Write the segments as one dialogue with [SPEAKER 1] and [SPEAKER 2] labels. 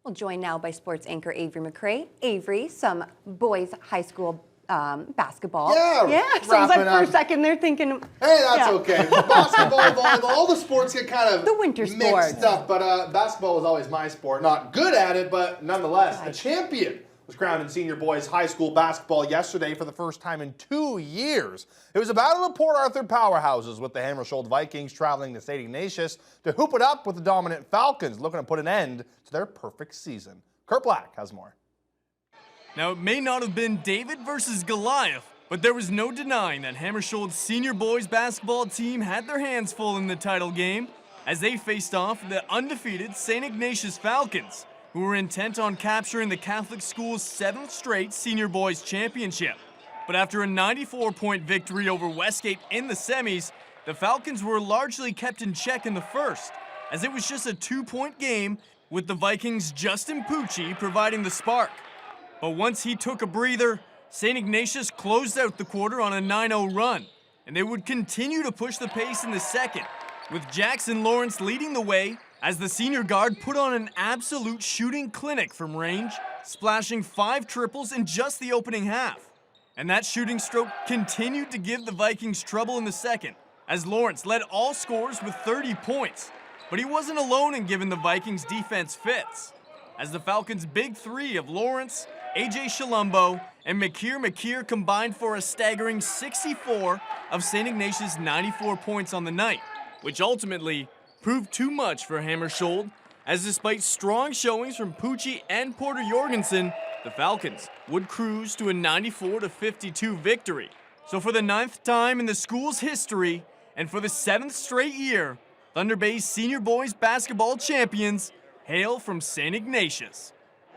[SPEAKER 1] We'll join now by sports anchor Avery McCray. Avery, some boys high school basketball.
[SPEAKER 2] Yeah,
[SPEAKER 1] So I was like for a second there thinking,
[SPEAKER 2] hey, that's okay. Basketball, volleyball, all the sports get kind of
[SPEAKER 1] the winter
[SPEAKER 2] mixed up, but basketball was always my sport. Not good at it, but nonetheless, a champion was crowned in senior boys high school basketball yesterday for the first time in 2 years. It was a battle of Port Arthur powerhouses, with the Hammersholt Vikings traveling to St. Ignatius to hoop it up with the dominant Falcons, looking to put an end to their perfect season. Kurt Black has more.
[SPEAKER 3] Now, it may not have been David versus Goliath, but there was no denying that Hammerscholt's senior boys basketball team had their hands full in the title game as they faced off the undefeated St. Ignatius Falcons, who were intent on capturing the Catholic school's 7th straight senior boys championship. But after a 94-point victory over Westgate in the semis, the Falcons were largely kept in check in the first, as it was just a 2-point game with the Vikings' Justin Pucci providing the spark. But once he took a breather, St. Ignatius closed out the quarter on a 9-0 run, and they would continue to push the pace in the second, with Jackson Lawrence leading the way as the senior guard put on an absolute shooting clinic from range, splashing 5 triples in just the opening half. And that shooting stroke continued to give the Vikings trouble in the second, as Lawrence led all scorers with 30 points. But he wasn't alone in giving the Vikings defense fits, as the Falcons' big three of Lawrence, A.J. Shalumbo, and Makir combined for a staggering 64 of St. Ignatius' 94 points on the night, which ultimately proved too much for Hammersholt, as despite strong showings from Pucci and Porter Jorgensen, the Falcons would cruise to a 94-52 victory. So for the 9th time in the school's history, and for the 7th straight year, Thunder Bay's senior boys basketball champions hail from St. Ignatius.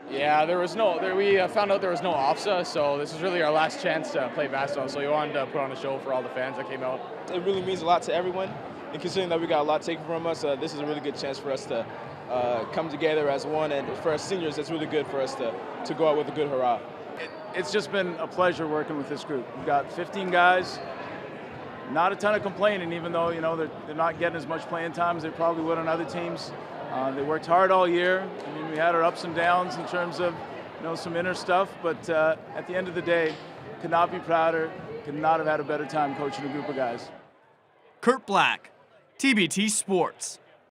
[SPEAKER 4] Yeah, we found out there was no OFSA, so this is really our last chance to play basketball, so we wanted to put on a show for all the fans that came out.
[SPEAKER 5] It really means a lot to everyone, and considering that we got a lot taken from us, this is a really good chance for us to come together as one, and for us seniors, it's really good for us to go out with a good hurrah.
[SPEAKER 4] It's just been a pleasure working with this group. We've got 15 guys, not a ton of complaining, even though they're not getting as much playing time as they probably would on other teams. They worked hard all year. I mean, we had our ups and downs in terms of some inner stuff, but at the end of the day, could not be prouder, could not have had a better time coaching a group of guys.
[SPEAKER 3] Kurt Black, TBT Sports.